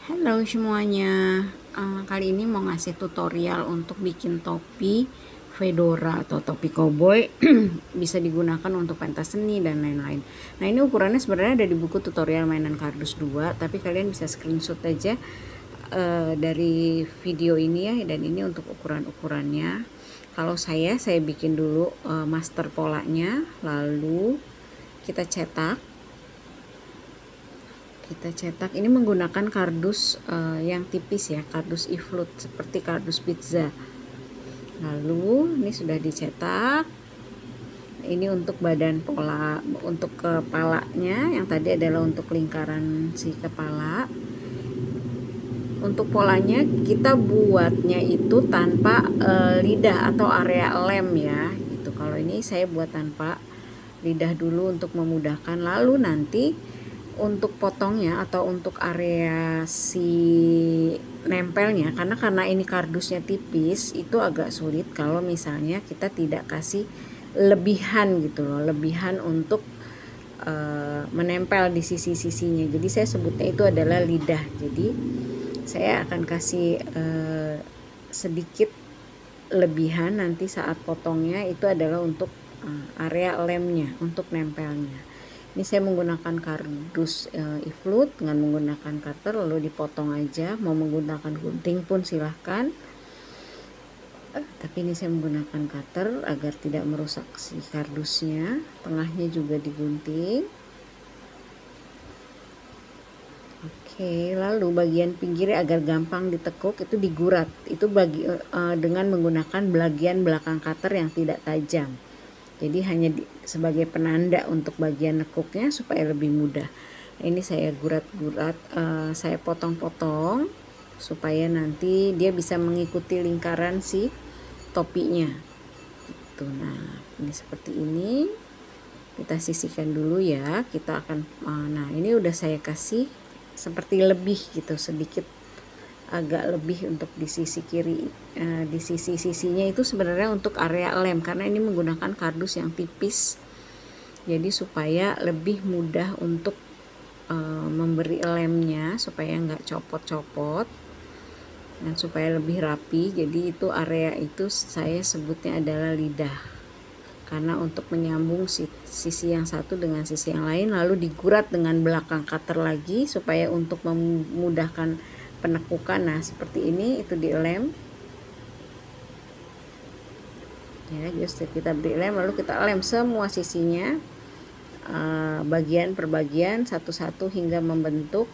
Halo semuanya, kali ini mau ngasih tutorial untuk bikin topi fedora atau topi koboi. Bisa digunakan untuk pentas seni dan lain-lain. Nah, ini ukurannya sebenarnya ada di buku tutorial mainan kardus 2, tapi kalian bisa screenshot aja dari video ini ya, dan ini untuk ukuran-ukurannya. Kalau saya bikin dulu master polanya, lalu kita cetak. Ini menggunakan kardus yang tipis ya, kardus e-flute seperti kardus pizza. Lalu ini sudah dicetak. Ini untuk badan pola, untuk kepalanya, yang tadi adalah untuk lingkaran si kepala. Untuk polanya kita buatnya itu tanpa lidah atau area lem ya gitu. Kalau ini saya buat tanpa lidah dulu untuk memudahkan. Lalu nanti untuk potongnya atau untuk area si nempelnya, karena ini kardusnya tipis, itu agak sulit kalau misalnya kita tidak kasih lebihan gitu loh, lebihan untuk menempel di sisi-sisinya. Jadi saya sebutnya itu adalah lidah. Jadi saya akan kasih sedikit lebihan nanti saat potongnya, itu adalah untuk area lemnya, untuk nempelnya. Ini saya menggunakan kardus e-flute dengan menggunakan cutter, lalu dipotong aja. Mau menggunakan gunting pun silahkan, tapi ini saya menggunakan cutter agar tidak merusak si kardusnya. Tengahnya juga digunting. Oke, lalu bagian pinggirnya agar gampang ditekuk itu digurat. Itu dengan menggunakan bagian belakang cutter yang tidak tajam. Jadi hanya sebagai penanda untuk bagian nekuknya supaya lebih mudah. Ini saya gurat-gurat, saya potong-potong supaya nanti dia bisa mengikuti lingkaran si topinya. Gitu. Nah, ini seperti ini. Kita sisihkan dulu ya. Kita akan, nah ini udah saya kasih seperti lebih gitu, sedikit agak lebih untuk di sisi kiri, di sisi-sisinya itu sebenarnya untuk area lem, karena ini menggunakan kardus yang tipis, jadi supaya lebih mudah untuk memberi lemnya, supaya nggak copot-copot dan supaya lebih rapi. Jadi itu area itu saya sebutnya adalah lidah, karena untuk menyambung sisi yang satu dengan sisi yang lain, lalu digurat dengan belakang cutter lagi supaya untuk memudahkan penekukan. Nah seperti ini, itu dilem ya, just kita beri lem, lalu kita lem semua sisinya, bagian per bagian, satu-satu hingga membentuk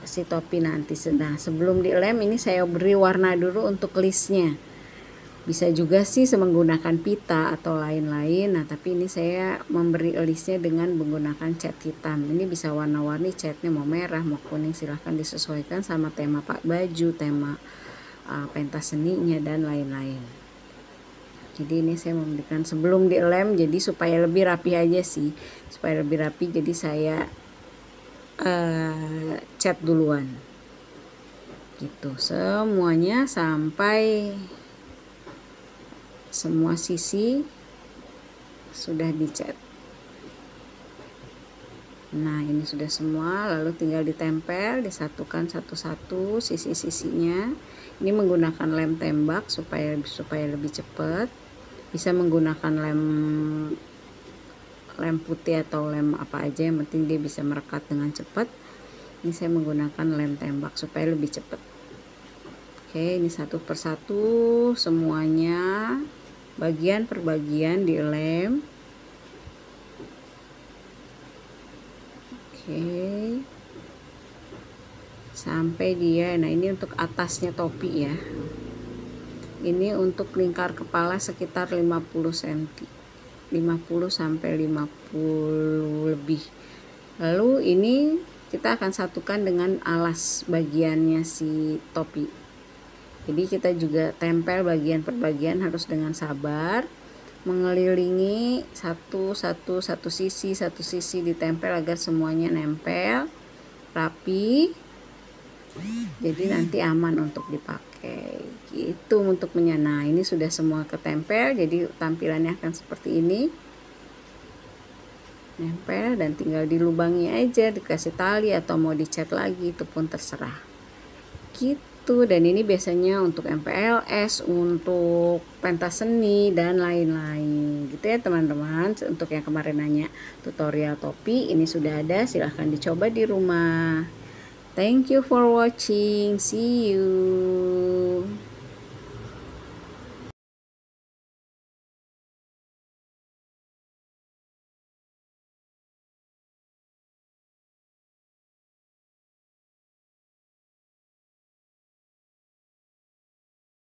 si topi nanti. Nah sebelum dilem ini saya beri warna dulu untuk listnya. Bisa juga sih menggunakan pita atau lain-lain. Nah tapi ini saya memberi listnya dengan menggunakan cat hitam. Ini bisa warna-warni catnya, mau merah mau kuning, silahkan disesuaikan sama tema pak baju, tema pentas seninya dan lain-lain. Jadi ini saya memberikan sebelum dilem, jadi supaya lebih rapi aja sih, supaya lebih rapi. Jadi saya cat duluan gitu semuanya sampai semua sisi sudah dicat. Nah ini sudah semua, lalu tinggal ditempel, disatukan satu-satu sisi-sisinya. Ini menggunakan lem tembak supaya lebih cepat. Bisa menggunakan lem putih atau lem apa aja, yang penting dia bisa merekat dengan cepat. Ini saya menggunakan lem tembak supaya lebih cepat. Oke, ini satu persatu semuanya, bagian per bagian dilem. Oke, sampai dia, nah ini untuk atasnya topi ya. Ini untuk lingkar kepala sekitar 50 cm, 50 sampai 50 lebih. Lalu ini kita akan satukan dengan alas bagiannya si topi. Jadi kita juga tempel bagian per bagian, harus dengan sabar, mengelilingi satu sisi ditempel agar semuanya nempel rapi. Jadi nanti aman untuk dipakai. Gitu untuk nah ini sudah semua ketempel, jadi tampilannya akan seperti ini. nempel dan tinggal dilubangi aja, dikasih tali atau mau dicat lagi itu pun terserah gitu. Dan ini biasanya untuk MPLS, untuk pentas seni dan lain-lain gitu ya teman-teman. Untuk yang kemarin nanya tutorial topi, ini sudah ada, silahkan dicoba di rumah. Thank you for watching, see you.